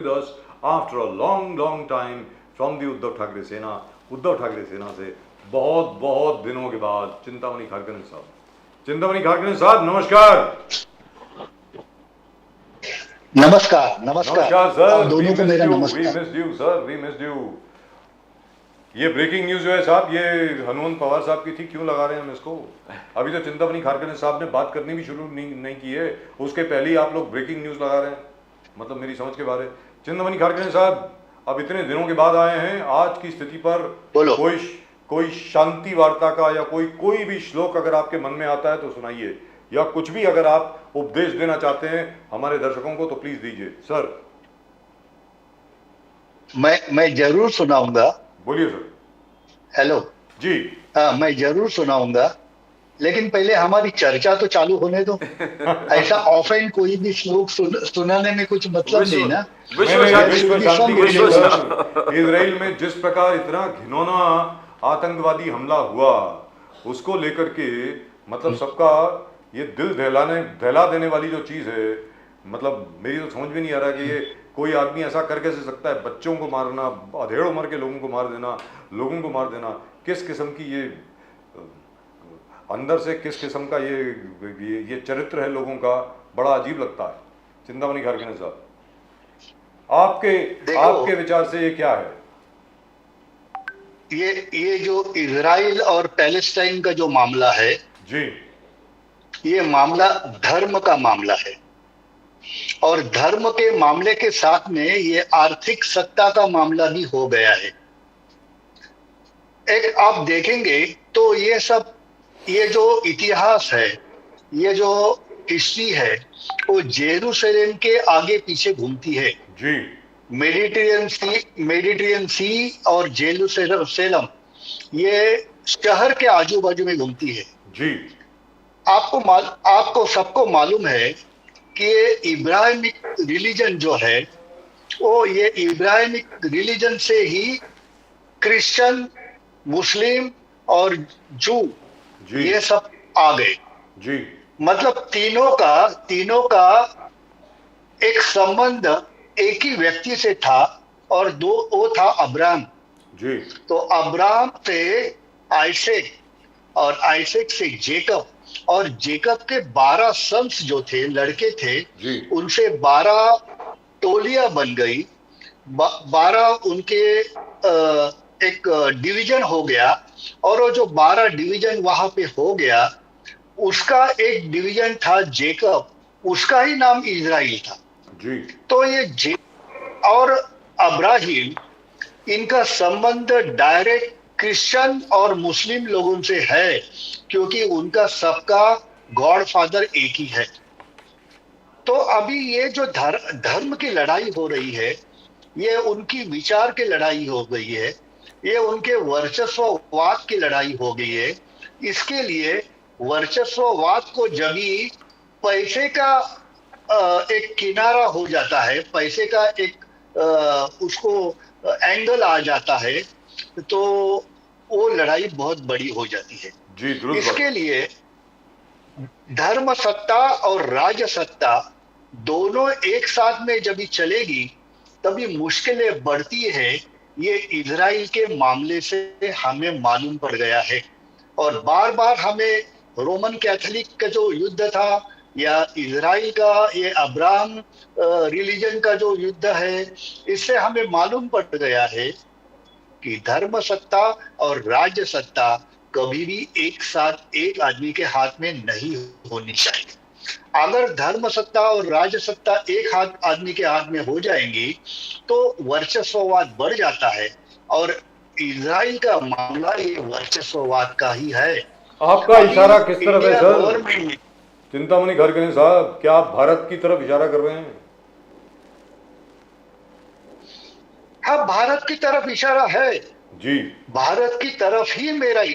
with us after a long time from the Uddhav Thackeray सेना. उद्धव ठाकरे सेना से बहुत बहुत दिनों के बाद चिंतामणि खारकन साहब. चिंतामणि खारकन साहब, नमस्कार. नमस्कार नमस्कार नमस्कार सर. आप दोनों को मेरा वी नमस्कार। Missed you sir, we missed you. ये ब्रेकिंग न्यूज जो है साहब, ये हनुमंत पवार साहब की थी. क्यों लगा रहे हैं हम इसको? अभी तो चिंतामणि खारकन साहब ने बात करनी भी शुरू नहीं की है, उसके पहले ही आप लोग ब्रेकिंग न्यूज लगा रहे हैं. मतलब मेरी समझ के बारे. चिंतामणि खारकन साहब, अब इतने दिनों के बाद आए हैं, आज की स्थिति पर बोलो। कोई शांति वार्ता का या कोई भी श्लोक अगर आपके मन में आता है तो सुनाइए, या कुछ भी अगर आप उपदेश देना चाहते हैं हमारे दर्शकों को तो प्लीज दीजिए सर. मैं जरूर सुनाऊंगा। बोलिए सर. हेलो जी. हाँ, मैं जरूर सुनाऊंगा, लेकिन पहले हमारी चर्चा तो चालू होने दो। ऐसा ऑफेंड कोई भी श्लोक सुनाने में कुछ मतलब नहीं ना। विश्व शांति के लिए सर, इजराइल में जिस प्रकार इतना घिनौना आतंकवादी हमला हुआ, उसको लेकर के मतलब सबका ये दिल दहला देने वाली जो चीज है, मतलब मेरी तो समझ में नहीं आ रहा कि ये कोई आदमी ऐसा कर कैसे सकता है. बच्चों को मारना, अधेड़ उम्र के लोगों को मार देना, किस किस्म की ये अंदर से किस किस्म का ये चरित्र है लोगों का, बड़ा अजीब लगता है. चिंतामणि खारकन साहब, आपके विचार से ये क्या है? ये जो इजराइल और पैलेस्टाइन का जो मामला है जी, ये मामला धर्म का मामला है, और धर्म के मामले के साथ में ये आर्थिक सत्ता का मामला भी हो गया है. एक आप देखेंगे तो ये जो इतिहास है, ये जो हिस्ट्री है, वो जेरूसलेम के आगे पीछे घूमती है. जी. मेडिटेरियन सी और जेरूसलेम ये शहर के आजू बाजू में घूमती है. जी. आपको सबको मालूम है कि ये इब्राहिमिक रिलीजन जो है, वो ये इब्राहिमिक रिलीजन से ही क्रिश्चियन, मुस्लिम और जू ये सब आ गए. जी. मतलब तीनों का एक संबंध एक ही व्यक्ति से था, और वो था अब्राहम. जी. तो अब्राहम से आइसेक, और आइसेक से जेकब, और जेकब के 12 सन्स जो थे, लड़के थे, उनसे 12 टोलियां बन गई. 12 उनके एक डिवीजन हो गया, और वो जो 12 डिवीजन वहां पे हो गया, उसका एक डिवीजन था जेकब, उसका ही नाम इजराइल था. जी. तो ये और अब्राहिम, इनका संबंध डायरेक्ट क्रिश्चियन और मुस्लिम लोगों से है, क्योंकि उनका सबका गॉड फादर एक ही है. तो अभी ये जो धर्म की लड़ाई हो रही है, ये उनकी विचार की लड़ाई हो गई है, ये उनके वर्चस्ववाद की लड़ाई हो गई है. इसके लिए वर्चस्ववाद को जब भी पैसे का एक किनारा हो जाता है, पैसे का एक उसको एंगल आ जाता है, तो वो लड़ाई बहुत बड़ी हो जाती है. जी. इसके लिए धर्म सत्ता और राज सत्ता दोनों एक साथ में जब चलेगी, तभी मुश्किलें बढ़ती है. ये इजराइल के मामले से हमें मालूम पड़ गया है, और बार बार हमें रोमन कैथोलिक का जो युद्ध था, या इजराइल का ये अब्राहम रिलीजन का जो युद्ध है, इससे हमें मालूम पड़ गया है कि धर्म सत्ता और राज्य सत्ता कभी भी एक साथ एक आदमी के हाथ में नहीं होनी चाहिए. अगर धर्म सत्ता और राज्य सत्ता एक आदमी के हाथ में हो जाएंगी, तो वर्चस्ववाद बढ़ जाता है, और इजराइल का मामला ये वर्चस्ववाद का ही है. आपका इशारा किस तरफ है सर? चिंतामणि खारकन साहब, क्या आप भारत की तरफ इशारा कर रहे हैं? हाँ, भारत की तरफ इशारा है. जी. भारत की तरफ ही मेरा है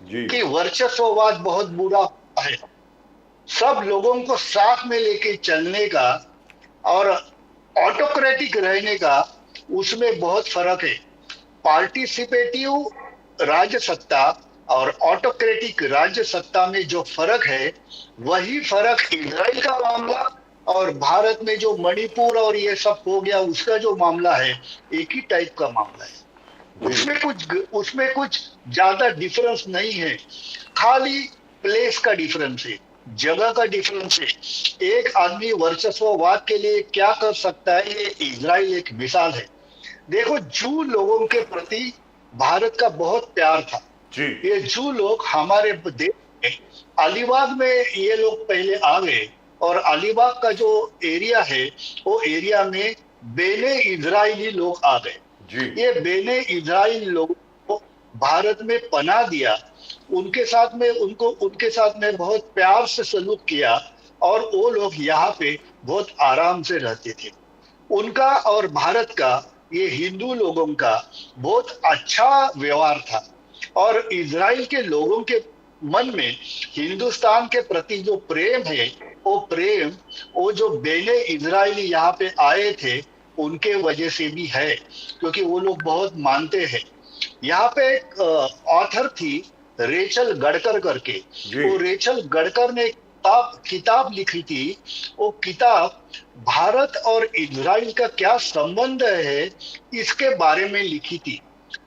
जी. कि वर्चस्ववाद बहुत बुरा है. सब लोगों को साथ में लेके चलने का और ऑटोक्रेटिक रहने का, उसमें बहुत फर्क है. पार्टिसिपेटिव राज्य सत्ता और ऑटोक्रेटिक राज्य सत्ता में जो फर्क है, वही फर्क इजराइल का मामला और भारत में जो मणिपुर और ये सब हो गया उसका जो मामला है, एक ही टाइप का मामला है। उसमें कुछ ज्यादा डिफरेंस नहीं है, खाली प्लेस का डिफरेंस है, जगह का डिफरेंस है। एक आदमी वर्चस्ववाद के लिए क्या कर सकता है, ये इजराइल एक मिसाल है। देखो, जू लोगों के प्रति भारत का बहुत प्यार था। जी। ये जू लोग हमारे देश में अलीबाग में ये लोग पहले आ गए, और अलीबाग का जो एरिया है वो एरिया में बेने इजरायली लोग आ गए। ये बेने इजराइल लोगों को भारत में पनाह दिया, उनके साथ में बहुत प्यार से सलूक किया, और वो लोग यहाँ पे बहुत आराम से रहते थे। उनका और भारत का, ये हिंदू लोगों का बहुत अच्छा व्यवहार था। और इजराइल के लोगों के मन में हिंदुस्तान के प्रति जो प्रेम है, वो जो बेने इजरायली यहाँ पे आए थे उनके वजह से भी है, क्योंकि वो लोग बहुत मानते हैं। यहाँ पे एक ऑथर थी रेचल गडकर करके, वो रेचल गडकर ने किताब लिखी थी। वो किताब भारत और इजराइल का क्या संबंध है इसके बारे में लिखी थी।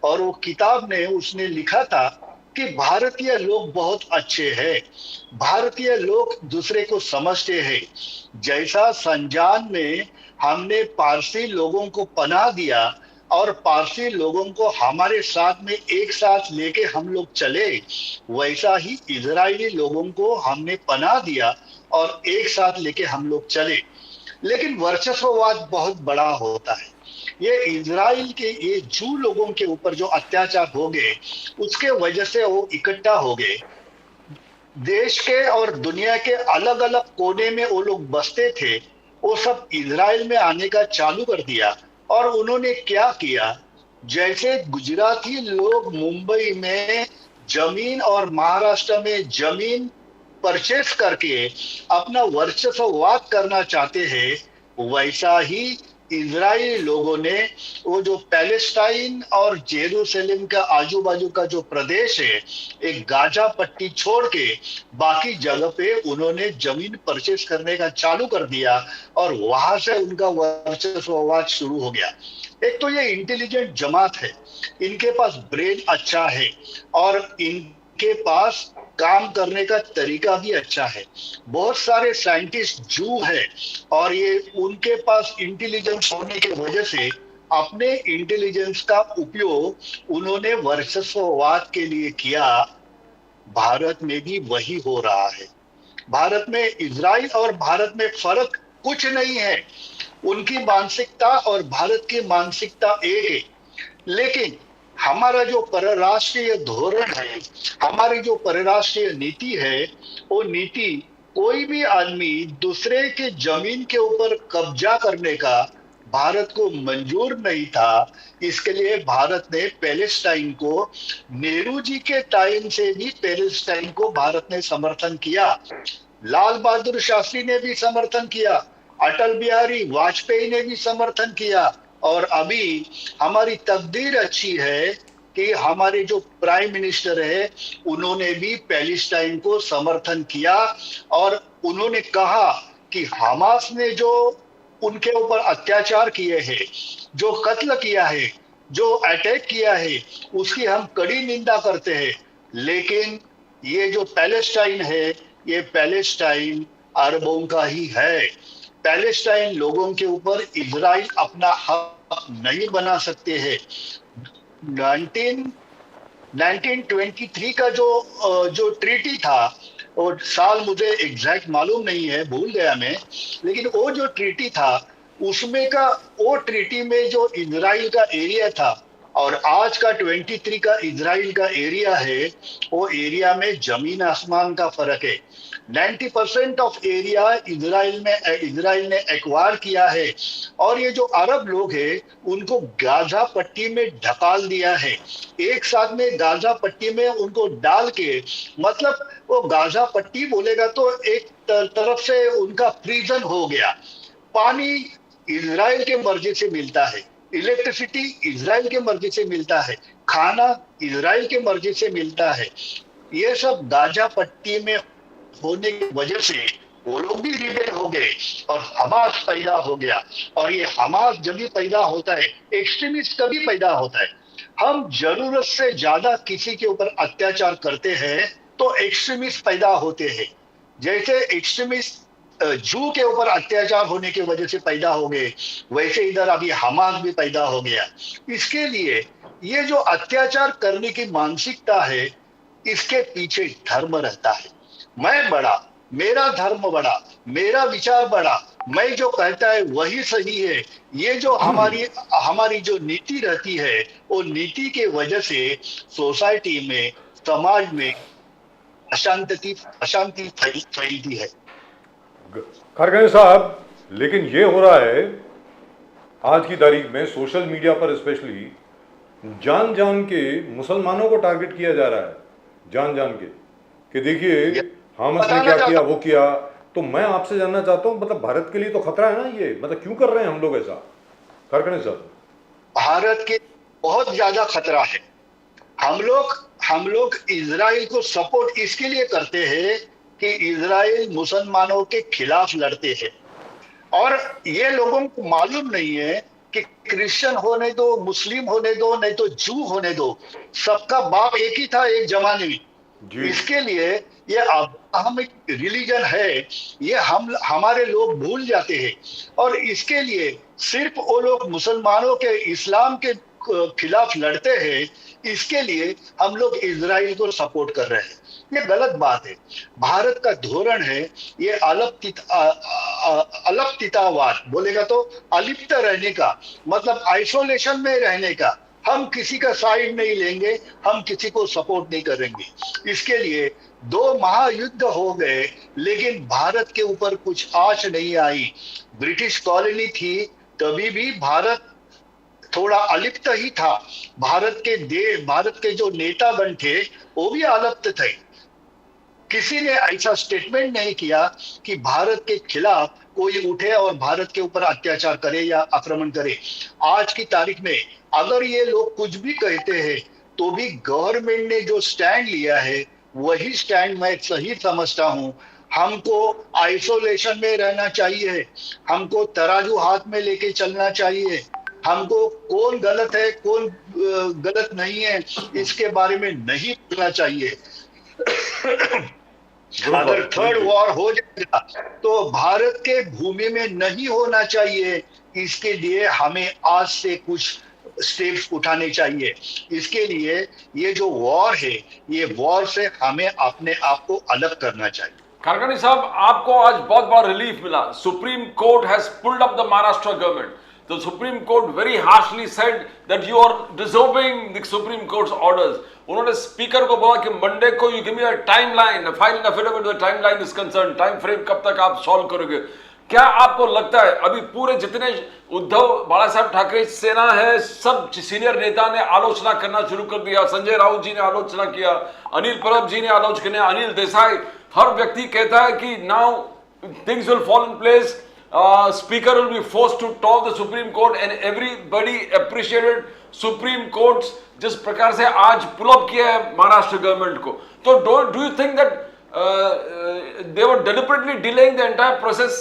और वो किताब में उसने लिखा था कि भारतीय लोग बहुत अच्छे हैं, भारतीय लोग दूसरे को समझते हैं। जैसा संजान में हमने पारसी लोगों को पनाह दिया और पारसी लोगों को हमारे साथ में एक साथ लेके हम लोग चले, वैसा ही इजरायली लोगों को हमने पनाह दिया और एक साथ लेके हम लोग चले। लेकिन वर्चस्ववाद बहुत बड़ा होता है। ये इजराइल के ये जू लोगों के ऊपर जो अत्याचार हो गए, उसके वजह से वो इकट्ठा हो गए। देश के और दुनिया के अलग अलग कोने में वो लोग बसते थे, वो सब इजराइल में आने का चालू कर दिया। और उन्होंने क्या किया, जैसे गुजराती लोग मुंबई में जमीन और महाराष्ट्र में जमीन परचेस करके अपना वर्चस्ववाद करना चाहते हैं, वैसा ही इजरायली लोगों ने वो जो पैलेस्टाइन और जेरूसलम का आजू बाजू का जो प्रदेश है, एक गाजा पट्टी छोड़ के बाकी जगह पे उन्होंने जमीन परचेस करने का चालू कर दिया, और वहां से उनका वर्चस्ववाद शुरू हो गया। एक तो ये इंटेलिजेंट जमात है, इनके पास ब्रेन अच्छा है, और इनके पास काम करने का तरीका भी अच्छा है। बहुत सारे साइंटिस्ट जू है, और ये उनके पास इंटेलिजेंस होने की वजह से अपने इंटेलिजेंस का उपयोग उन्होंने वर्चस्ववाद के लिए किया। भारत में भी वही हो रहा है। भारत में इजराइल और भारत में फर्क कुछ नहीं है। उनकी मानसिकता और भारत की मानसिकता एक है, लेकिन हमारा जो परराष्ट्रीय धोरण है, हमारी जो परराष्ट्रीय नीति है, वो नीति कोई भी आदमी दूसरे के जमीन के ऊपर कब्जा करने का भारत को मंजूर नहीं था। इसके लिए भारत ने पैलेस्टाइन को, नेहरू जी के टाइम से भी पैलेस्टाइन को भारत ने समर्थन किया। लाल बहादुर शास्त्री ने भी समर्थन किया, अटल बिहारी वाजपेयी ने भी समर्थन किया, और अभी हमारी तकदीर अच्छी है कि हमारे जो प्राइम मिनिस्टर है उन्होंने भी पैलेस्टाइन को समर्थन किया, और उन्होंने कहा कि हमास ने जो उनके ऊपर अत्याचार किए हैं, जो कत्ल किया है, जो अटैक किया है, उसकी हम कड़ी निंदा करते हैं। लेकिन ये जो पैलेस्टाइन है, ये पैलेस्टाइन अरबों का ही है। पैलेस्टाइन लोगों के ऊपर इजराइल अपना हक नहीं बना सकते हैं। 1923 का जो ट्रीटी था, और साल मुझे एग्जैक्ट मालूम नहीं है, भूल गया मैं, लेकिन वो जो ट्रीटी था उसमें का, वो ट्रीटी में जो इजराइल का एरिया था और आज का 23 का इजराइल का एरिया है, वो एरिया में जमीन आसमान का फर्क है। 90% ऑफ एरिया इजराइल ने एक्वायर किया है, और ये जो अरब लोग हैं उनको गाजा पट्टी में ढकाल दिया है। एक साथ में गाजा पट्टी में उनको डाल के, मतलब वो गाजा पट्टी बोलेगा तो एक तरफ से उनका प्रिजन हो गया। पानी इजराइल के मर्जी से मिलता है, इलेक्ट्रिसिटी इजराइल के मर्जी से मिलता है, खाना इजराइल के मर्जी से मिलता है। ये सब गाजा पट्टी में होने की वजह से वो लोग भी रिबेल हो गए और हमास पैदा हो गया। और ये हमास जब भी पैदा होता है, एक्सट्रीमिस्ट तभी पैदा होता है। हम जरूरत से ज्यादा किसी के ऊपर अत्याचार करते हैं तो एक्सट्रीमिस्ट पैदा होते हैं। जैसे एक्सट्रीमिस्ट जू के ऊपर अत्याचार होने की वजह से पैदा हो गए, वैसे इधर अभी हमास भी पैदा हो गया। इसके लिए ये जो अत्याचार करने की मानसिकता है, इसके पीछे धर्म रहता है। मैं बड़ा, मेरा धर्म बड़ा, मेरा विचार बड़ा, मैं जो कहता है वही सही है। ये जो हमारी हमारी जो नीति रहती है, वो नीति के वजह से सोसाइटी में, समाज में अशांति फैलती है। खरगन साहब, लेकिन ये हो रहा है आज की तारीख में सोशल मीडिया पर स्पेशली, जान जान के मुसलमानों को टारगेट किया जा रहा है, जान जान के, कि देखिए हामस ने क्या किया, वो किया। तो मैं आपसे जानना चाहता हूं, मतलब भारत के लिए तो खतरा है ना ये, मतलब क्यों कर रहे हैं हम लोग ऐसा? खरगन साहब, भारत के बहुत ज्यादा खतरा है। हम लोग इजराइल को सपोर्ट इसके लिए करते हैं कि इजराइल मुसलमानों के खिलाफ लड़ते हैं। और ये लोगों को मालूम नहीं है कि क्रिश्चियन होने दो, मुस्लिम होने दो, नहीं तो जू होने दो, सबका बाप एक ही था एक जमाने में। इसके लिए ये अब्राहमिक रिलीजन है, ये हमारे लोग भूल जाते हैं। और इसके लिए सिर्फ वो लोग मुसलमानों के, इस्लाम के खिलाफ लड़ते हैं, इसके लिए हम लोग इजराइल को सपोर्ट कर रहे हैं। ये गलत बात है। भारत का धोरण है ये अलपतितावाद, बोलेगा तो अलिप्त रहने का, मतलब आइसोलेशन में रहने का। हम किसी का साइड नहीं लेंगे, हम किसी को सपोर्ट नहीं करेंगे। इसके लिए 2 महायुद्ध हो गए, लेकिन भारत के ऊपर कुछ आंच नहीं आई। ब्रिटिश कॉलोनी थी, तभी भी भारत थोड़ा अलिप्त ही था। भारत के जो नेतागण थे वो भी अलिप्त थे। किसी ने ऐसा स्टेटमेंट नहीं किया कि भारत के खिलाफ कोई उठे और भारत के ऊपर अत्याचार करे या आक्रमण करे। आज की तारीख में अगर ये लोग कुछ भी कहते हैं तो भी गवर्नमेंट ने जो स्टैंड लिया है वही स्टैंड मैं सही समझता हूं। हमको आइसोलेशन में रहना चाहिए, हमको तराजू हाथ में लेके चलना चाहिए। हमको कौन गलत है, कौन गलत नहीं है, इसके बारे में नहीं बोलना चाहिए। अगर थर्ड वॉर हो जाएगा तो भारत के भूमि में नहीं होना चाहिए। इसके लिए हमें आज से कुछ स्टेप्स उठाने चाहिए। इसके लिए ये जो वॉर है, ये वॉर से हमें अपने आप को अलग करना चाहिए। खरगानी साहब, आपको आज बहुत बड़ा रिलीफ मिला। Supreme court has pulled up the Maharashtra government. The Supreme Court very harshly said that you are disobeying the Supreme Court's orders. उन्होंने स्पीकर को बोला कि मंडे को you give me a timeline, file an affidavit with timeline is concerned, time frame कब तक आप solve करोगे। क्या आपको लगता है अभी पूरे जितने उद्धव बाला साहब ठाकरे सेना है, सब सीनियर नेता ने आलोचना करना शुरू कर दिया। संजय राउत जी ने आलोचना किया, अनिल परब जी ने आलोचना किया, अनिल देसाई, हर व्यक्ति कहता है कि now things will fall in place, speaker will be forced to top the Supreme Court, and everybody appreciated Supreme Court's जिस प्रकार से आज पुल अप किया है महाराष्ट्र गवर्नमेंट को। तो do you think that they were deliberately delaying the entire process?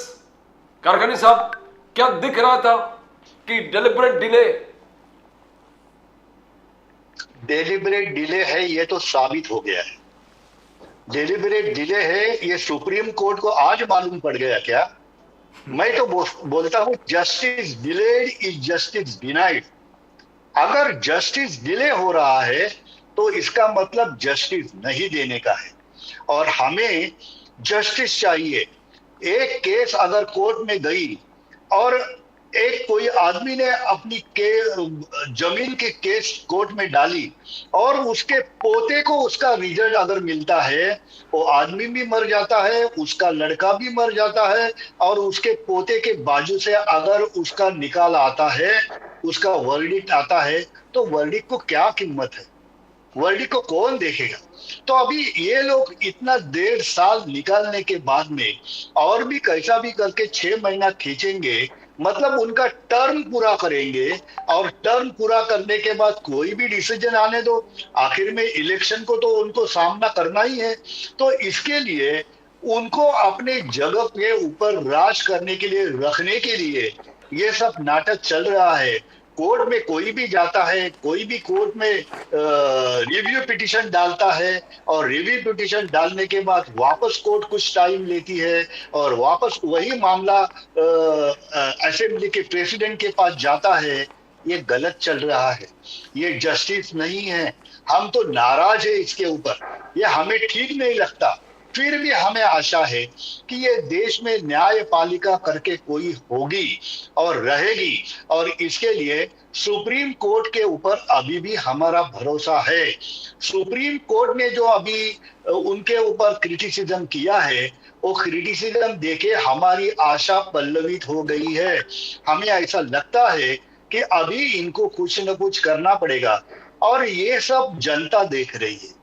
कारखानी साहब, क्या दिख रहा था कि deliberate डिले है, ये तो साबित हो गया है। डेलिबरेट डिले है, ये सुप्रीम कोर्ट को आज मालूम पड़ गया क्या? मैं तो बोलता हूं justice delayed is justice denied. अगर जस्टिस डिले हो रहा है तो इसका मतलब जस्टिस नहीं देने का है, और हमें जस्टिस चाहिए। एक केस अगर कोर्ट में गई और एक कोई आदमी ने अपनी जमीन के केस कोर्ट में डाली और उसके पोते को उसका रिजल्ट अगर मिलता है, वो आदमी भी मर जाता है, उसका लड़का भी मर जाता है, और उसके पोते के बाजू से अगर उसका निकाल आता है, उसका वर्डिक्ट आता है, तो वर्डिक्ट को क्या कीमत है? वर्डिक्ट को कौन देखेगा? तो अभी ये लोग इतना 1.5 साल निकालने के बाद में और भी कैसा भी करके 6 महीना खींचेंगे, मतलब उनका टर्म पूरा करेंगे, और टर्म पूरा करने के बाद कोई भी डिसीजन आने दो, आखिर में इलेक्शन को तो उनको सामना करना ही है। तो इसके लिए उनको अपने जगह के ऊपर राज करने के लिए, रखने के लिए ये सब नाटक चल रहा है। कोर्ट में कोई भी जाता है, कोई भी कोर्ट में रिव्यू पिटीशन डालता है, और रिव्यू पिटीशन डालने के बाद वापस कोर्ट कुछ टाइम लेती है, और वापस वही मामला असेंबली के प्रेसिडेंट के पास जाता है। ये गलत चल रहा है, ये जस्टिस नहीं है। हम तो नाराज है इसके ऊपर, ये हमें ठीक नहीं लगता। फिर भी हमें आशा है कि ये देश में न्यायपालिका करके कोई होगी और रहेगी, और इसके लिए सुप्रीम कोर्ट के ऊपर अभी भी हमारा भरोसा है। सुप्रीम कोर्ट ने जो अभी उनके ऊपर क्रिटिसिज्म किया है, वो क्रिटिसिज्म देके हमारी आशा पल्लवित हो गई है। हमें ऐसा लगता है कि अभी इनको कुछ न कुछ करना पड़ेगा, और ये सब जनता देख रही है।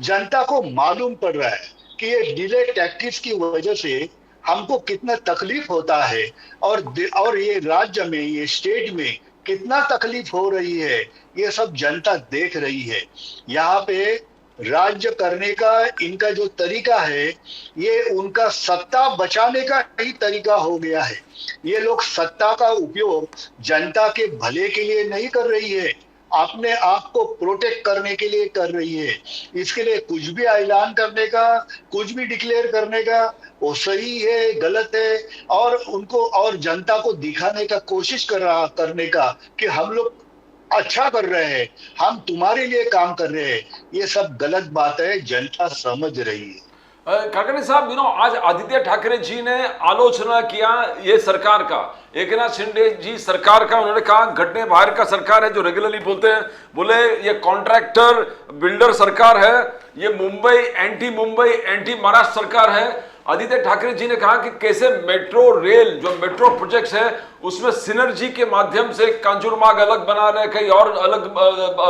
जनता को मालूम पड़ रहा है कि ये डिले टैक्टिक्स की वजह से हमको कितना तकलीफ होता है, और ये राज्य में, ये स्टेट में कितना तकलीफ हो रही है, ये सब जनता देख रही है। यहाँ पे राज्य करने का इनका जो तरीका है, ये उनका सत्ता बचाने का ही तरीका हो गया है। ये लोग सत्ता का उपयोग जनता के भले के लिए नहीं कर रही है, अपने आप को प्रोटेक्ट करने के लिए कर रही है। इसके लिए कुछ भी ऐलान करने का, कुछ भी डिक्लेयर करने का, वो सही है, गलत है, और उनको और जनता को दिखाने का कोशिश करने का कि हम लोग अच्छा कर रहे हैं, हम तुम्हारे लिए काम कर रहे हैं, ये सब गलत बात है। जनता समझ रही है। काकड़े साहब, आज आदित्य ठाकरे जी ने आलोचना किया ये सरकार का, एकनाथ शिंदे जी सरकार का। उन्होंने कहा घटने बाहर का सरकार है, जो रेगुलरली बोलते हैं, बोले ये कॉन्ट्रैक्टर बिल्डर सरकार है, ये मुंबई एंटी महाराष्ट्र सरकार है। आदित्य ठाकरे जी ने कहा कि कैसे मेट्रो रेल, जो मेट्रो प्रोजेक्ट्स है, उसमें सिनर्जी के माध्यम से कांचुरमार्ग अलग बना रहे, कहीं और अलग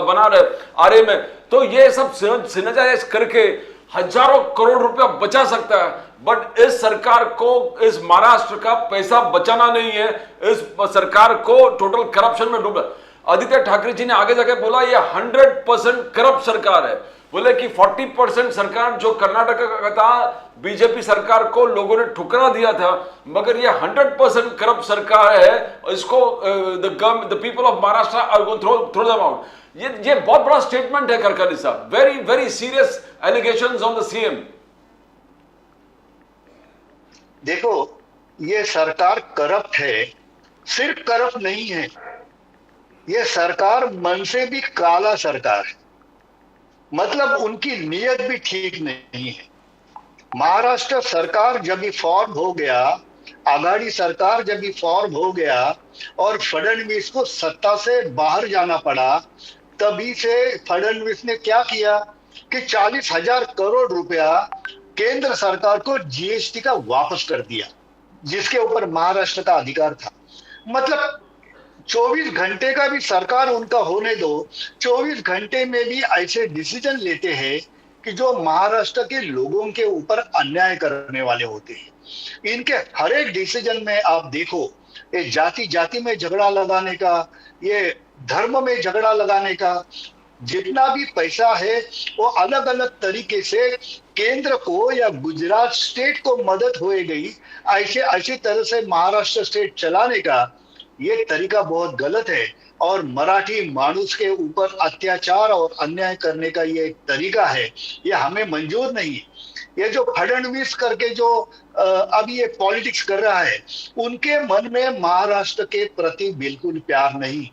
बना रहे आरे में, तो ये सब सिनर्जाइज करके हजारों करोड़ रुपया बचा सकता है। बट इस सरकार को, इस महाराष्ट्र का पैसा बचाना नहीं है, इस सरकार को टोटल करप्शन में डूबा। आदित्य ठाकरे जी ने आगे जाके बोला ये 100% करप्ट सरकार है। बोले कि 40% सरकार जो कर्नाटक का था, बीजेपी सरकार को लोगों ने ठुकरा दिया था, मगर ये 100% करप्ट सरकार है। इसको the people of Maharashtra are going to throw them out. ये बहुत बड़ा स्टेटमेंट है करकरी साहब, very very serious allegations on the CM. देखो, ये सरकार करप्ट है, सिर्फ करप्ट नहीं है, ये सरकार मन से भी काला सरकार है। मतलब उनकी नीयत भी ठीक नहीं है। महाराष्ट्र सरकार जब भी फॉर्म हो गया, आघाड़ी सरकार जब भी फॉर्म हो गया और फडणवीस को सत्ता से बाहर जाना पड़ा, तभी से फडणवीस ने क्या किया कि 40,000 करोड़ रुपया केंद्र सरकार को जीएसटी का वापस कर दिया, जिसके ऊपर महाराष्ट्र का अधिकार था। मतलब 24 घंटे का भी सरकार उनका होने दो, 24 घंटे में भी ऐसे डिसीजन लेते हैं कि जो महाराष्ट्र के लोगों के ऊपर अन्याय करने वाले होते हैं। इनके हर एक डिसीजन में आप देखो, ये जाति जाति में झगड़ा लगाने का, ये धर्म में झगड़ा लगाने का, जितना भी पैसा है वो अलग अलग तरीके से केंद्र को या गुजरात स्टेट को मदद हो गई, ऐसी तरह से महाराष्ट्र स्टेट चलाने का ये तरीका बहुत गलत है। और मराठी मानुस के ऊपर अत्याचार और अन्याय करने का ये एक तरीका है, ये हमें मंजूर नहीं। ये जो फडणवीस करके जो अभी ये पॉलिटिक्स कर रहा है, उनके मन में महाराष्ट्र के प्रति बिल्कुल प्यार नहीं,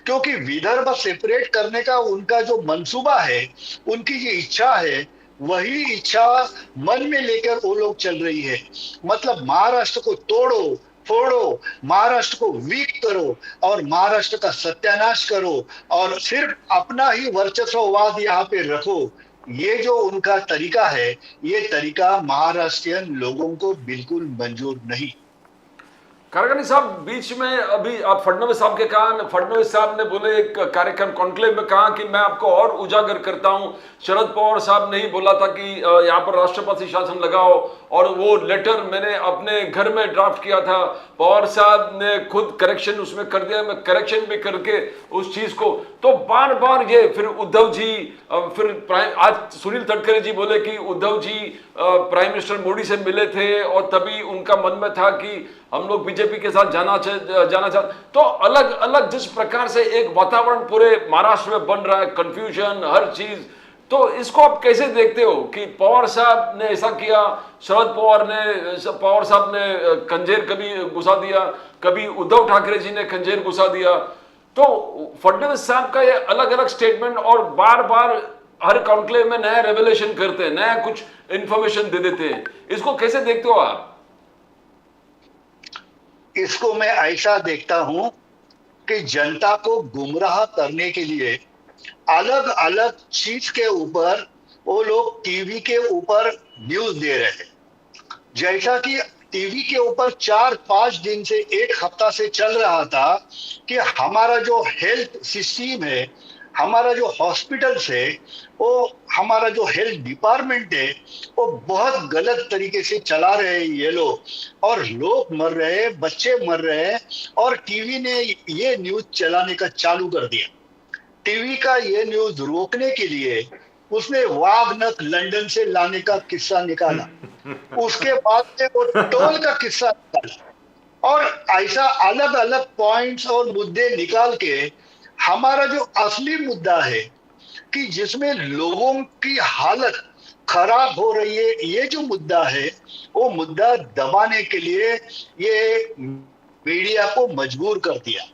क्योंकि विदर्भ सेपरेट करने का उनका जो मंसूबा है, उनकी ये इच्छा है, वही इच्छा मन में लेकर वो लोग चल रही है। मतलब महाराष्ट्र को तोड़ो फोड़ो, महाराष्ट्र को वीक करो और महाराष्ट्र का सत्यानाश करो और सिर्फ अपना ही वर्चस्ववाद यहाँ पे रखो। ये जो उनका तरीका है, ये तरीका महाराष्ट्रियन लोगों को बिल्कुल मंजूर नहीं। कारखानी साहब, बीच में अभी आप फडणवीस साहब के कहा, फडणवीस साहब ने बोले एक कार्यक्रम कॉन्क्लेव में कहा कि मैं आपको और उजागर करता हूं, शरद पवार साहब ने ही बोला था कि यहाँ पर राष्ट्रपति शासन लगाओ, और वो लेटर मैंने अपने घर में ड्राफ्ट किया था, पवार साहब ने खुद करेक्शन उसमें कर दिया, मैं करेक्शन भी करके उस चीज को, तो बार बार ये फिर उद्धव जी, फिर आज सुनील तटकरे जी बोले कि उद्धव जी प्राइम मिनिस्टर मोदी से मिले थे और तभी उनका मन में था कि हम लोग बीजेपी के साथ जाना चाहते। तो अलग अलग जिस प्रकार से एक वातावरण पूरे महाराष्ट्र में बन रहा है, कंफ्यूजन, हर चीज, तो इसको आप कैसे देखते हो कि पवार साहब ने ऐसा किया, पवार साहब ने खंजेर कभी घुसा दिया, कभी उद्धव ठाकरे जी ने खंजेर घुसा दिया, तो फडणवीस साहब का ये अलग अलग स्टेटमेंट और बार बार हर कॉन्क्लेव में नया रेवलेशन करते हैं, नया कुछ इंफॉर्मेशन दे देते हैं, इसको कैसे देखते हो आप? इसको मैं ऐसा देखता हूं कि जनता को गुमराह करने के लिए अलग अलग चीज के ऊपर वो लोग टीवी के ऊपर न्यूज दे रहे हैं। जैसा कि टीवी के ऊपर 4-5 दिन से, एक हफ्ता से चल रहा था कि हमारा जो हेल्थ सिस्टम है, हमारा जो हॉस्पिटल्स है, वो हमारा जो हेल्थ डिपार्टमेंट है, वो बहुत गलत तरीके से चला रहे हैं ये लोग, और लोग मर रहे हैं, बच्चे मर रहे हैं, और टीवी ने ये न्यूज चलाने का चालू कर दिया। टीवी का ये न्यूज रोकने के लिए उसने वाघनख लंदन से लाने का किस्सा निकाला, उसके बाद में वो टोल का किस्सा निकाला, और ऐसा अलग अलग पॉइंट्स और मुद्दे निकाल के हमारा जो असली मुद्दा है कि जिसमें लोगों की हालत खराब हो रही है, ये जो मुद्दा है, वो मुद्दा दबाने के लिए ये मीडिया को मजबूर कर दिया।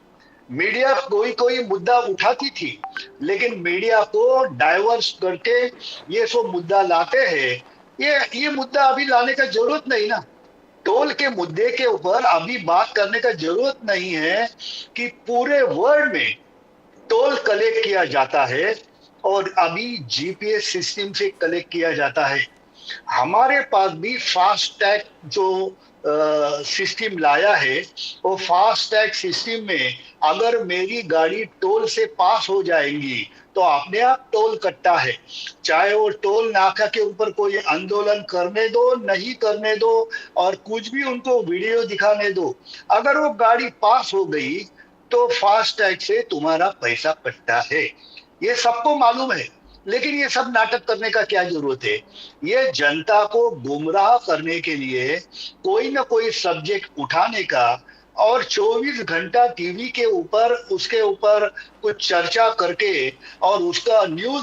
मीडिया कोई मुद्दा उठाती थी, लेकिन मीडिया को डाइवर्स करके ये सब मुद्दा लाते हैं। ये मुद्दा अभी लाने का जरूरत नहीं ना, टोल के मुद्दे के ऊपर अभी बात करने का जरूरत नहीं है कि पूरे वर्ल्ड में टोल कलेक्ट किया जाता है और अभी जीपीएस सिस्टम से कलेक्ट किया जाता है। हमारे पास भी फास्ट टैग जो सिस्टम लाया है, वो फास्ट टैग सिस्टम में अगर मेरी गाड़ी टोल से पास हो जाएंगी तो अपने आप टोल कटता है, चाहे वो टोल नाका के ऊपर कोई आंदोलन करने दो, नहीं करने दो, और कुछ भी उनको वीडियो दिखाने दो, अगर वो गाड़ी पास हो गई तो फास्ट टैग से तुम्हारा पैसा कटता है। ये सबको मालूम है, लेकिन ये सब नाटक करने का क्या जरूरत है? ये जनता को गुमराह करने के लिए कोई ना कोई सब्जेक्ट उठाने का और 24 घंटा टीवी के ऊपर उसके ऊपर कुछ चर्चा करके और उसका न्यूज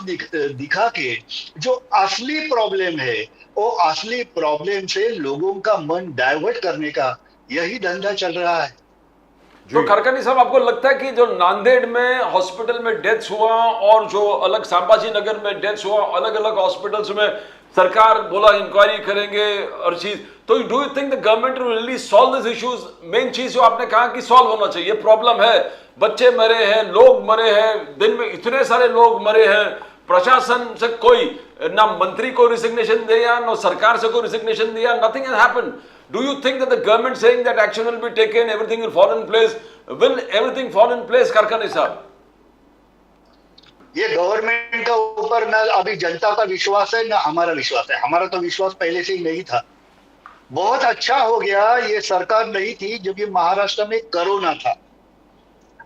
दिखा के जो असली प्रॉब्लम है, वो असली प्रॉब्लम से लोगों का मन डाइवर्ट करने का यही धंधा चल रहा है। तो खरकनी साहब, आपको लगता है कि जो नांदेड़ में हॉस्पिटल में डेथ्स हुआ और जो अलग संभाजी नगर में डेथ्स हुआ, अलग अलग हॉस्पिटल्स में सरकार बोला इंक्वायरी करेंगे और चीज, तो do you think the government will really solve this issues? Main चीज जो आपने कहा कि सॉल्व होना चाहिए, प्रॉब्लम है, बच्चे मरे हैं, लोग मरे हैं, दिन में इतने सारे लोग मरे हैं, प्रशासन से कोई ना मंत्री को रिजिग्नेशन दिया, ना सरकार से कोई रिजिग्नेशन दिया, nothing has happened. Do you think that the government saying that action will be taken, everything will fall in place? Will everything fall in place, Karkani साहब? ये गवर्नमेंट का ऊपर ना अभी जनता का विश्वास है ना हमारा विश्वास है। हमारा तो विश्वास पहले से ही नहीं था। बहुत अच्छा हो गया ये सरकार नहीं थी जब ये महाराष्ट्र में कोरोना था।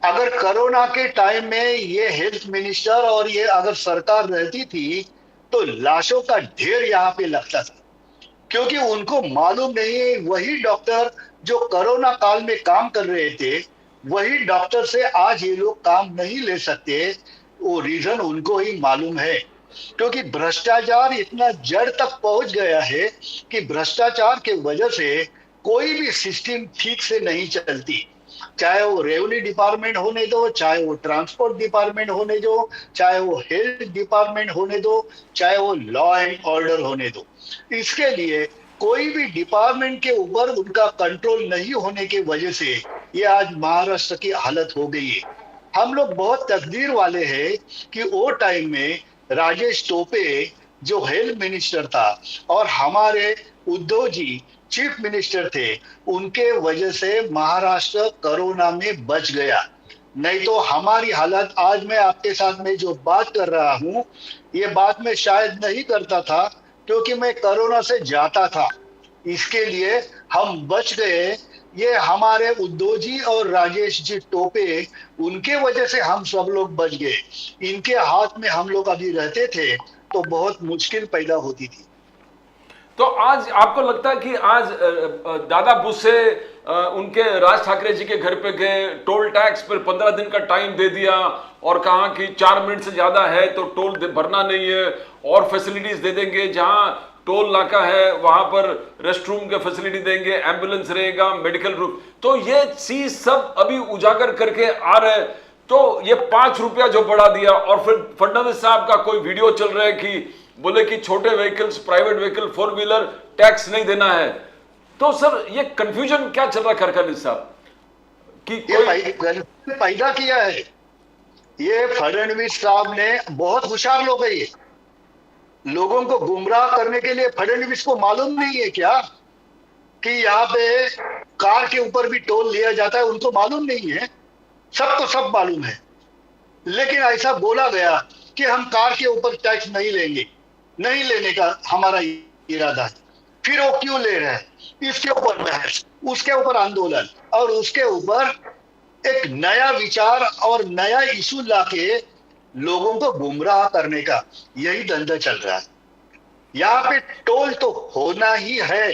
अगर कोरोना के टाइम में ये हेल्थ मिनिस्टर और ये अगर सरकार रहती थी तो लाशों का ढेर यहाँ पे लगता था, क्योंकि उनको मालूम नहीं, वही डॉक्टर जो कोरोना काल में काम कर रहे थे, वही डॉक्टर से आज ये लोग काम नहीं ले सकते। वो रीजन उनको ही मालूम है, क्योंकि भ्रष्टाचार इतना जड़ तक पहुंच गया है कि भ्रष्टाचार के वजह से कोई भी सिस्टम ठीक से नहीं चलती, चाहे वो रेवेन्यू डिपार्टमेंट होने दो, चाहे वो ट्रांसपोर्ट डिपार्टमेंट होने दो, चाहे वो हेल्थ डिपार्टमेंट होने दो, चाहे वो लॉ एंड ऑर्डर होने दो। इसके लिए कोई भी डिपार्टमेंट के ऊपर उनका कंट्रोल नहीं होने की वजह से ये आज महाराष्ट्र की हालत हो गई है। हम लोग बहुत तकदीर वाले हैं कि वो टाइम में राजेश टोपे जो हेल्थ मिनिस्टर था और हमारे उद्धव जी चीफ मिनिस्टर थे, उनके वजह से महाराष्ट्र कोरोना में बच गया। नहीं तो हमारी हालत, आज मैं आपके साथ में जो बात कर रहा हूं, ये बात मैं शायद नहीं करता था, क्योंकि मैं कोरोना से जाता था। इसके लिए हम बच गए। ये हमारे उद्धव जी और राजेश जी टोपे, उनके वजह से हम सब लोग बच गए। इनके हाथ में हम लोग अभी रहते थे तो बहुत मुश्किल पैदा होती थी। तो आज आपको लगता है कि आज दादा बुस्से उनके राज ठाकरे जी के घर पे गए, टोल टैक्स पर 15 दिन का टाइम दे दिया और कहा कि 4 मिनट से ज्यादा है तो टोल भरना नहीं है, और फैसिलिटीज दे देंगे, जहां टोल नाका है वहां पर रेस्ट रूम के फैसिलिटी देंगे, एम्बुलेंस रहेगा, मेडिकल रूम। तो ये चीज सब अभी उजागर करके आ रहे। तो ये 5 रुपया जो बढ़ा दिया, और फिर फडणवीस साहब का कोई वीडियो चल रहा है कि बोले कि छोटे vehicles, private vehicle, 4 wheeler tax नहीं देना है। तो सर ये कंफ्यूजन क्या चल रहा है खरखर साहब कि कोई पैदा किया है? ये फडणवीस साहब ने, बहुत होशियार लोग है ये, लोगों को गुमराह करने के लिए। फडणवीस को मालूम नहीं है क्या कि यहाँ पे कार के ऊपर भी टोल लिया जाता है? उनको मालूम नहीं है? सबको सब मालूम है, लेकिन ऐसा बोला गया कि हम कार के ऊपर टैक्स नहीं लेंगे, नहीं लेने का हमारा इरादा है। फिर वो क्यों ले रहे हैं? इसके ऊपर बहस, उसके ऊपर आंदोलन, और उसके ऊपर एक नया विचार और नया इशू लाके लोगों को गुमराह करने का यही धंधा चल रहा है। यहाँ पे टोल तो होना ही है,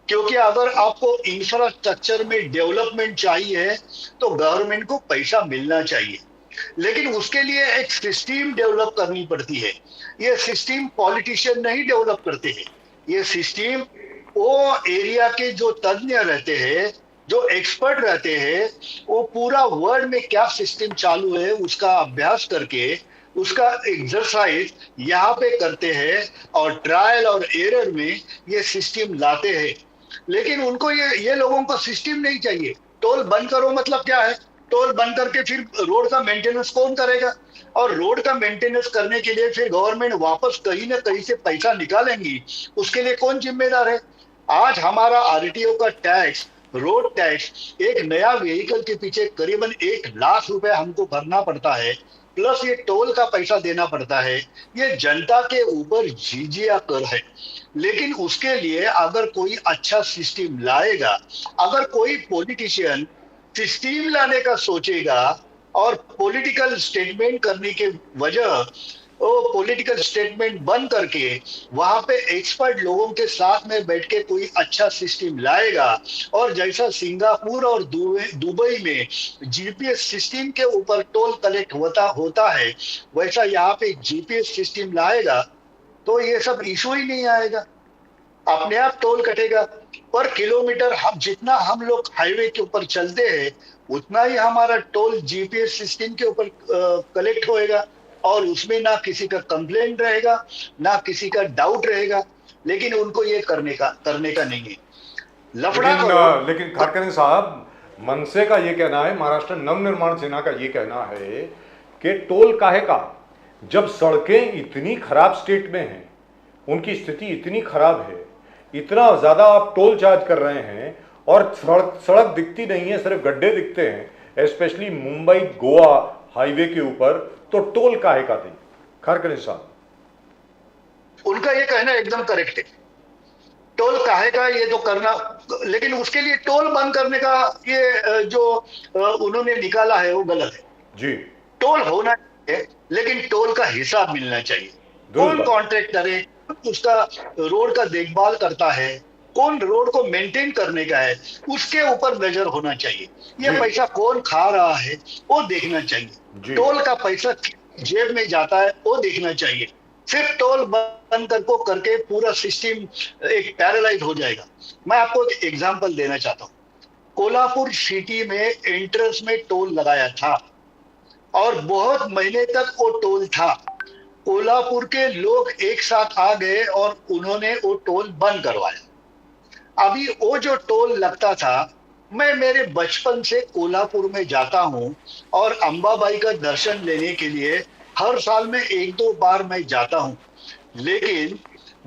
क्योंकि अगर आपको इंफ्रास्ट्रक्चर में डेवलपमेंट चाहिए तो गवर्नमेंट को पैसा मिलना चाहिए, लेकिन उसके लिए एक सिस्टम डेवलप करनी पड़ती है। ये सिस्टम पॉलिटिशियन नहीं डेवलप करते हैं, ये सिस्टम वो एरिया के जो तज्ञ रहते हैं, जो एक्सपर्ट रहते हैं, वो पूरा वर्ल्ड में क्या सिस्टम चालू है उसका अभ्यास करके उसका एक्सरसाइज यहाँ पे करते हैं, और ट्रायल और एरर में ये सिस्टम लाते हैं। लेकिन उनको ये लोगों को सिस्टम नहीं चाहिए। टोल बंद करो मतलब क्या है? टोल बंद करके फिर रोड का मेंटेनेंस कौन करेगा? और रोड का मेंटेनेंस करने के लिए फिर गवर्नमेंट वापस कहीं ना कहीं से पैसा निकालेंगी, उसके लिए कौन जिम्मेदार है? आज हमारा आरटीओ का टैक्स, रोड टैक्स, एक नया व्हीकल के पीछे करीबन 1 लाख रुपए हमको भरना पड़ता है, प्लस ये टोल का पैसा देना पड़ता है। ये जनता के ऊपर जिजिया कर है। लेकिन उसके लिए अगर कोई अच्छा सिस्टम लाएगा, अगर कोई पॉलिटिशियन सिस्टम लाने का सोचेगा और पॉलिटिकल स्टेटमेंट करने के वजह वो पॉलिटिकल स्टेटमेंट बंद करके वहां पे एक्सपर्ट लोगों के साथ में बैठ के कोई अच्छा सिस्टम लाएगा, और जैसा सिंगापुर और दुबई में जीपीएस सिस्टम के ऊपर टोल कलेक्ट होता है, वैसा यहाँ पे जीपीएस सिस्टम लाएगा तो ये सब इशू ही नहीं आएगा। अपने आप टोल कटेगा पर किलोमीटर। हम जितना हम लोग हाईवे के ऊपर चलते हैं उतना ही हमारा टोल जीपीएस सिस्टम के ऊपर कलेक्ट होएगा, और उसमें ना किसी का कंप्लेंट रहेगा, ना किसी का डाउट रहेगा। लेकिन उनको ये करने का नहीं है, लफड़ा करो। लेकिन खरकरे साहब, मनसे का ये कहना है, महाराष्ट्र नवनिर्माण सेना का ये कहना है कि टोल काहे का, जब सड़कें इतनी खराब स्टेट में हैं, उनकी स्थिति इतनी खराब है, इतना ज्यादा आप टोल चार्ज कर रहे हैं, और सड़क दिखती नहीं है, सिर्फ गड्ढे दिखते हैं, स्पेशली मुंबई गोवा हाईवे के ऊपर, तो टोल काहे का थी? खरकरे साहब, उनका ये कहना एकदम करेक्ट है, टोल काहे का ये तो करना, लेकिन उसके लिए टोल बंद करने का ये जो उन्होंने निकाला है वो गलत है जी। टोल होना चाहिए, लेकिन टोल का हिसाब मिलना चाहिए। कौन कॉन्ट्रैक्टर है, उसका रोड का देखभाल करता है, कौन रोड को मेंटेन करने का है, उसके ऊपर नजर होना चाहिए। ये पैसा कौन खा रहा है वो देखना चाहिए। टोल का पैसा जेब में जाता है वो देखना चाहिए। सिर्फ टोल बंद करके पूरा सिस्टम एक पैरालाइज हो जाएगा। मैं आपको एक एग्जांपल देना चाहता हूँ। कोल्हापुर सिटी में एंट्रेंस में टोल लगाया था और बहुत महीने तक वो टोल था। कोल्हापुर के लोग एक साथ आ गए और उन्होंने वो टोल बंद करवाया। अभी वो जो टोल लगता था, मैं मेरे बचपन से कोल्हापुर में जाता हूं और अंबाबाई का दर्शन लेने के लिए हर साल में 1-2 बार मैं जाता हूं, लेकिन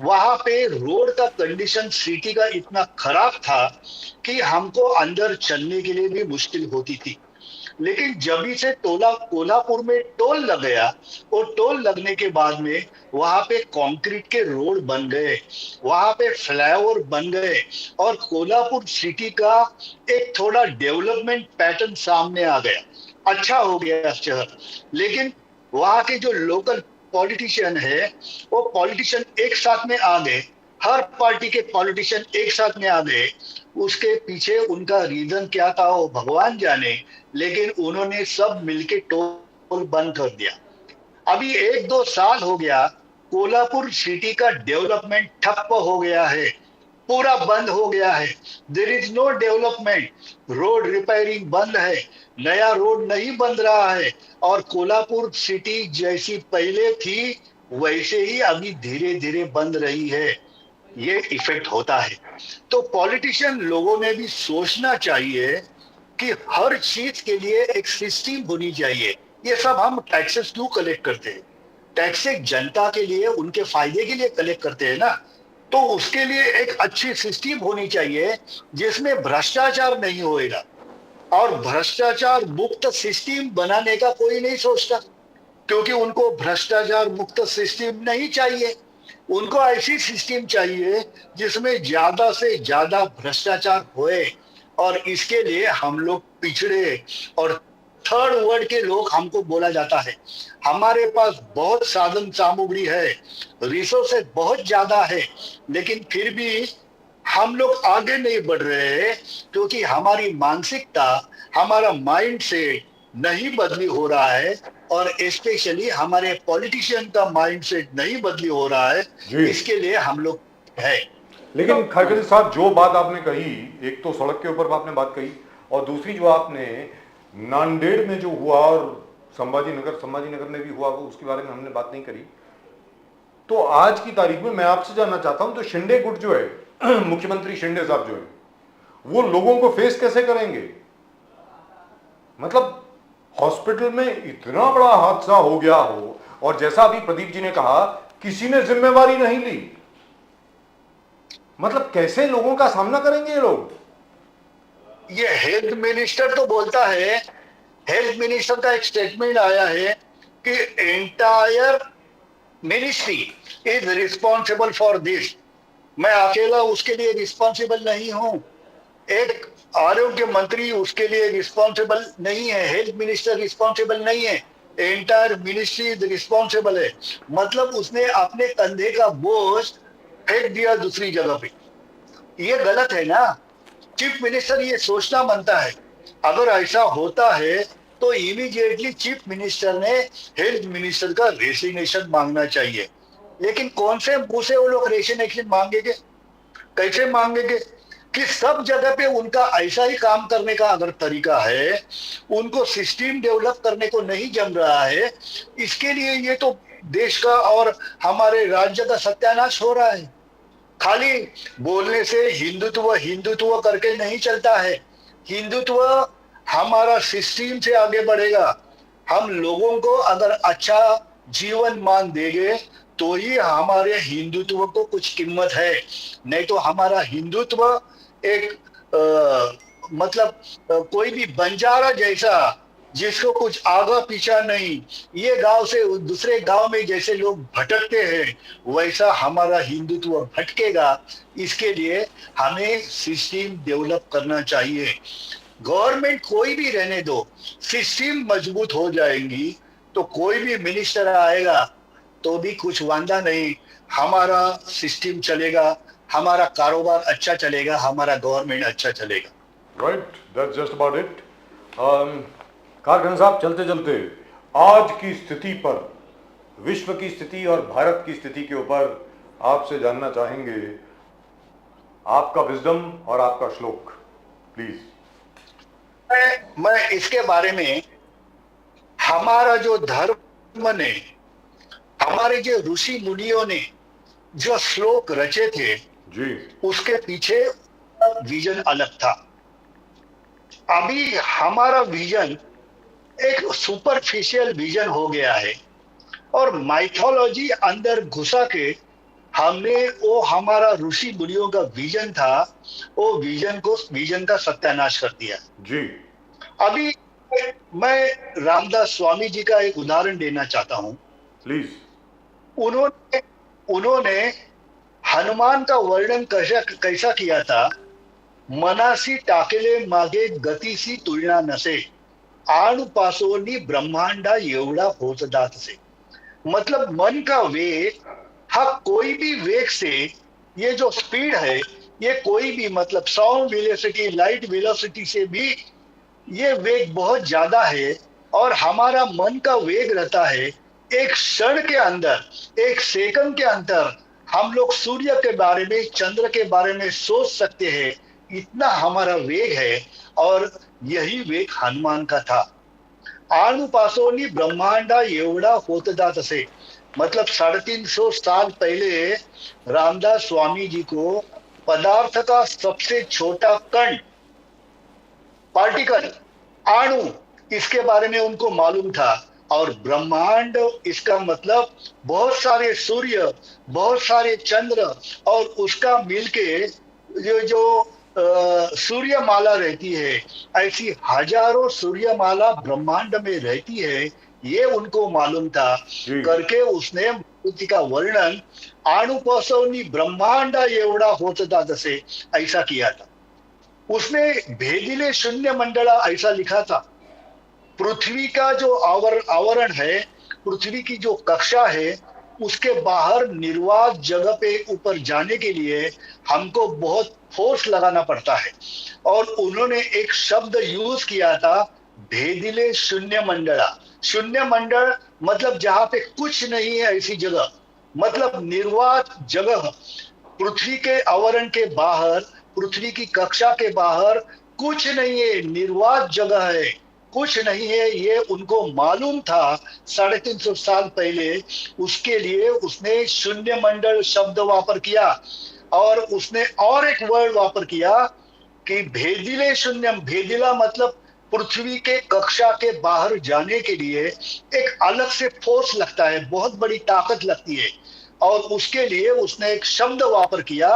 वहां पे रोड का कंडीशन सिटी का इतना खराब था कि हमको अंदर चलने के लिए भी मुश्किल होती थी। लेकिन जब से टोला कोल्हापुर में टोल लग गया, और टोल लगने के बाद में वहां पे कंक्रीट के रोड बन गए, वहां पे फ्लाईओवर बन गए, और कोल्हापुर सिटी का एक थोड़ा डेवलपमेंट पैटर्न सामने आ गया, अच्छा हो गया शहर। लेकिन वहां के जो लोकल पॉलिटिशियन है, वो पॉलिटिशियन एक साथ में आ गए, हर पार्टी के पॉलिटिशियन एक साथ में आ गए। उसके पीछे उनका रीजन क्या था वो भगवान जाने, लेकिन उन्होंने सब मिलके टोल बंद कर दिया। अभी 1-2 साल हो गया, कोल्हापुर सिटी का डेवलपमेंट ठप्प हो गया है, पूरा बंद हो गया है। There is no development, road repairing बंद है, नया रोड नहीं बन रहा है, और कोल्हापुर सिटी जैसी पहले थी वैसे ही अभी धीरे धीरे बन रही है। ये इफेक्ट होता है। तो पॉलिटिशियन लोगों ने भी सोचना चाहिए कि हर चीज के लिए एक सिस्टम होनी चाहिए। ये सब हम टैक्सेस क्यों कलेक्ट करते हैं? टैक्सेस जनता के लिए, उनके फायदे के लिए कलेक्ट करते हैं ना। तो उसके लिए एक अच्छी सिस्टम होनी चाहिए जिसमें भ्रष्टाचार नहीं होएगा। और भ्रष्टाचार मुक्त सिस्टम बनाने का कोई नहीं सोचता, क्योंकि उनको भ्रष्टाचार मुक्त सिस्टम नहीं चाहिए। उनको ऐसी सिस्टम चाहिए जिसमें ज्यादा से ज्यादा भ्रष्टाचार होए, और इसके लिए हम लोग पिछड़े और थर्ड वर्ल्ड के लोग हमको बोला जाता है। हमारे पास बहुत साधन सामग्री है, रिसोर्सेज बहुत ज्यादा है, लेकिन फिर भी हम लोग आगे नहीं बढ़ रहे हैं, क्योंकि हमारी मानसिकता, हमारा माइंड सेट नहीं बदली हो रहा है, और स्पेशली हमारे पॉलिटिशियन का माइंडसेट नहीं बदली हो रहा है। इसके लिए हम लोग है। लेकिन खड़गे साहब, जो बात आपने कही, एक तो सड़क के ऊपर आपने बात कही, और दूसरी जो आपने नांदेड़ में जो हुआ और संभाजी नगर में भी हुआ, वो उसके बारे में हमने बात नहीं करी। तो आज की तारीख में मैं आपसे जानना चाहता हूं, तो शिंदे गुट जो है, मुख्यमंत्री शिंदे साहब जो है, वो लोगों को फेस कैसे करेंगे? मतलब हॉस्पिटल में इतना बड़ा हादसा हो गया हो, और जैसा अभी प्रदीप जी ने कहा, किसी ने जिम्मेवारी नहीं ली। मतलब कैसे लोगों का सामना करेंगे ये लोग? ये हेल्थ मिनिस्टर तो बोलता है, हेल्थ मिनिस्टर का एक स्टेटमेंट आया है कि entire ministry is responsible for this. मैं अकेला उसके लिए रिस्पॉन्सिबल नहीं हूं, एक आरोग्य मंत्री उसके लिए रिस्पॉन्सिबल नहीं है, हेल्थ मिनिस्टर रिस्पॉन्सिबल नहीं है, एंटायर मिनिस्ट्री रिस्पॉन्सिबल है। मतलब उसने अपने कंधे का बोझ फेंक दिया दूसरी जगह पे। ये गलत है ना। चीफ मिनिस्टर ये सोचना बनता है। अगर ऐसा होता है तो इमीडिएटली चीफ मिनिस्टर ने हेल्थ मिनिस्टर का रेसिग्नेशन मांगना चाहिए। लेकिन कौन से मुंह से वो लोग रेसिग्नेशन मांगेंगे? कैसे मांगेंगे? कि सब जगह पे उनका ऐसा ही काम करने का अगर तरीका है, उनको सिस्टम डेवलप करने को नहीं जम रहा है, इसके लिए ये तो देश का और हमारे राज्य का सत्यानाश हो रहा है। खाली बोलने से हिंदुत्व हिंदुत्व करके नहीं चलता है। हिंदुत्व हमारा सिस्टम से आगे बढ़ेगा। हम लोगों को अगर अच्छा जीवन मान देंगे तो ही हमारे हिंदुत्व को कुछ कीमत है। नहीं तो हमारा हिंदुत्व एक कोई भी बंजारा जैसा, जिसको कुछ आगा पीछा नहीं, ये गांव से दूसरे गांव में जैसे लोग भटकते हैं, वैसा हमारा हिंदुत्व भटकेगा। इसके लिए हमें सिस्टम डेवलप करना चाहिए। गवर्नमेंट कोई भी रहने दो, सिस्टम मजबूत हो जाएंगी तो कोई भी मिनिस्टर आएगा तो भी कुछ वांदा नहीं, हमारा सिस्टम चलेगा, हमारा कारोबार अच्छा चलेगा, हमारा गवर्नमेंट अच्छा चलेगा। Right, that's just about it. कारखान साहब, चलते चलते आज की स्थिति पर, विश्व की स्थिति और भारत की स्थिति के ऊपर आपसे जानना चाहेंगे, आपका विजडम और आपका श्लोक प्लीज। मैं इसके बारे में, हमारा जो धर्म ने, हमारे जो ऋषि मुनियों ने जो श्लोक रचे थे जी, उसके पीछे विजन अलग था। अभी हमारा विजन एक सुपरफिशियल विजन हो गया है, और माइथोलॉजी अंदर घुसा के हमने वो हमारा ऋषि मुनियों का विजन था, वो विजन का सत्यानाश कर दिया। जी अभी मैं रामदास स्वामी जी का एक उदाहरण देना चाहता हूं। प्लीज। उन्होंने उन्होंने हनुमान का वर्णन कैसा कैसा किया था। मनासी टाकेले मागे गतीसी तुलना नसे, आणुपासोनी ब्रह्मांडा एवढा होत से। मतलब मन का वेग, हाँ कोई भी वेग से, ये जो स्पीड है, ये कोई भी मतलब साउंड वेलोसिटी, लाइट वेलोसिटी से भी ये वेग बहुत ज्यादा है। और हमारा मन का वेग रहता है, एक क्षण के अंदर, एक सेकंड के अंदर हम लोग सूर्य के बारे में, चंद्र के बारे में सोच सकते हैं, इतना हमारा वेग है। और यही वेग हनुमान का था। आणुपासोनी ब्रह्मांडा एवढा होतदा तसे, मतलब 350 साल पहले रामदास स्वामी जी को पदार्थ का सबसे छोटा कण, पार्टिकल, अणु, इसके बारे में उनको मालूम था। और ब्रह्मांड, इसका मतलब बहुत सारे सूर्य, बहुत सारे चंद्र, और उसका मिलके जो सूर्यमाला रहती है, ऐसी हजारों सूर्यमाला ब्रह्मांड में रहती है, ये उनको मालूम था। जी। करके उसने मारुति का वर्णन अणुपासोनी ब्रह्मांड एवढा होता तसे ऐसा किया था। उसने भेदिले शून्य मंडला ऐसा लिखा था। पृथ्वी का जो आवरण है, पृथ्वी की जो कक्षा है, उसके बाहर निर्वात जगह पे ऊपर जाने के लिए हमको बहुत फोर्स लगाना पड़ता है। और उन्होंने एक शब्द यूज किया था, भेदिले शून्य मंडला। शून्य मंडल मतलब जहां पे कुछ नहीं है ऐसी जगह, मतलब निर्वात जगह, पृथ्वी के आवरण के बाहर, पृथ्वी की कक्षा के बाहर कुछ नहीं है, निर्वात जगह है, कुछ नहीं है, ये उनको मालूम था 350 साल पहले। उसके लिए उसने शून्य मंडल शब्द वापर किया। और उसने और एक वर्ड वापर किया कि भेदिले शून्यम। भेदिला मतलब पृथ्वी के कक्षा के बाहर जाने के लिए एक अलग से फोर्स लगता है, बहुत बड़ी ताकत लगती है। और उसके लिए उसने एक शब्द वापर किया,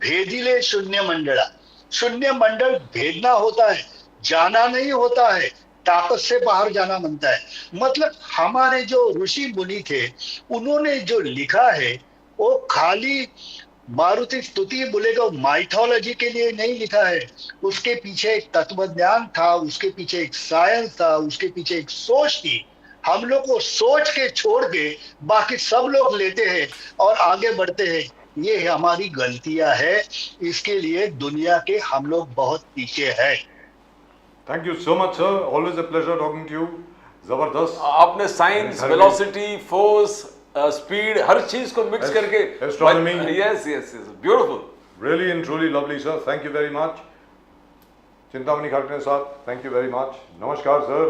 भेदिले शून्य मंडला। शून्य मंडल भेदना होता है, जाना नहीं होता है, ताकत से बाहर जाना बनता है। मतलब हमारे जो ऋषि मुनि थे, उन्होंने जो लिखा है वो खाली मारुति स्तुति बोलेगा माइथोलॉजी के लिए नहीं लिखा है। उसके पीछे एक तत्वज्ञान था, उसके पीछे एक साइंस था, उसके पीछे एक सोच थी। हम लोग को सोच के छोड़ के बाकी सब लोग लेते हैं और आगे बढ़ते हैं। ये हमारी गलतियां है, इसके लिए दुनिया के हम लोग बहुत पीछे हैं। Thank you so much sir, always a pleasure talking to you. जबरदस्त। आपने साइंस, वेलोसिटी, फोर्स, स्पीड, हर चीज को मिक्स करके, astronomy. Yes yes yes, beautiful. Really and truly lovely, sir. Thank you very much. Chintamani Kharagpur साहब, thank you very much. नमस्कार sir,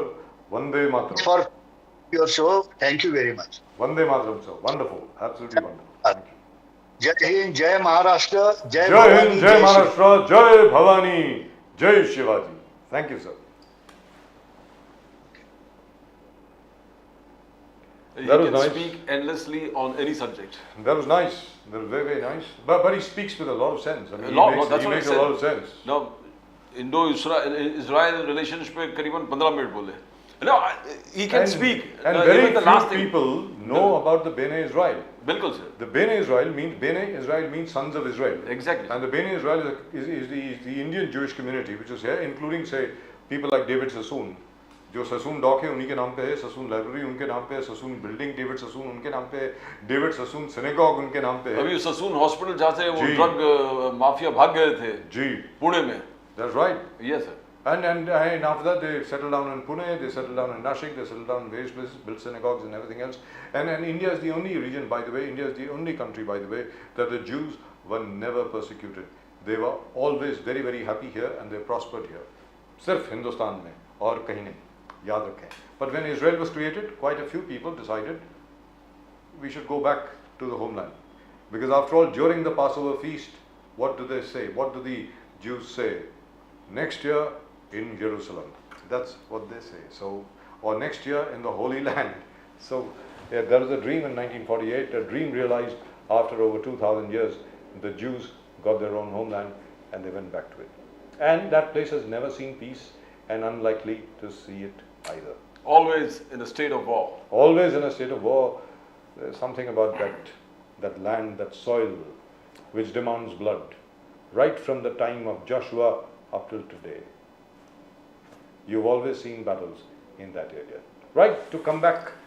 Vande Mataram. For your show, thank you very much. Vande Mataram sir, wonderful, absolutely wonderful. Thank you. जय हिंद, जय महाराष्ट्र, जय जय भवानी, हिंद, जय महाराष्ट्र, जय भवानी, जय Shivaji. Thank you, sir. He That was can nice. speak endlessly on any subject. That was nice. That was very, very nice. But he speaks with a lot of sense. I mean, lot, he makes, that's he what makes I a said. lot of sense. Now, Indo-Israel relationship पे करीबन 15 minute बोले. No, he can speak. And No, very even the few last thing. people know about the Bene Israel. बिल्कुल sir. The Bene Israel means sons of Israel. Exactly. And the Bene Israel is the Indian Jewish community which is here, including say people like David Sassoon. जो Sassoon dock है उन्हीं के नाम पे है, Sassoon library उनके नाम पे है, ससून बिल्डिंग डेविड ससून उनके नाम पे है, डेविड ससून सिनेगॉग उनके नाम पे है. अभी ससून हॉस्पिटल जहाँ से वो जी. ड्रग माफिया भाग गए थे जी, पुणे में. that's right. Yes sir. And after that they settled down in Pune, they settled down in Nashik, they settled down in various places, built synagogues and everything else. And India is the only region, by the way, India is the only country, by the way, that the Jews were never persecuted. They were always very, very happy here and they prospered here. सिर्फ हिंदुस्तान में और कहीं नहीं, याद रखें. But when Israel was created, quite a few people decided we should go back to the homeland. Because after all, during the Passover feast, what do they say? What do the Jews say? Next year in Jerusalem. That's what they say. So, or next year in the Holy Land. So, yeah, there was a dream in 1948, a dream realized after over 2,000 years, the Jews got their own homeland and they went back to it. And that place has never seen peace and unlikely to see it either. Always in a state of war. Always in a state of war. There's something about that land, that soil, which demands blood, right from the time of Joshua up till today. You've always seen battles in that area. Right, to come back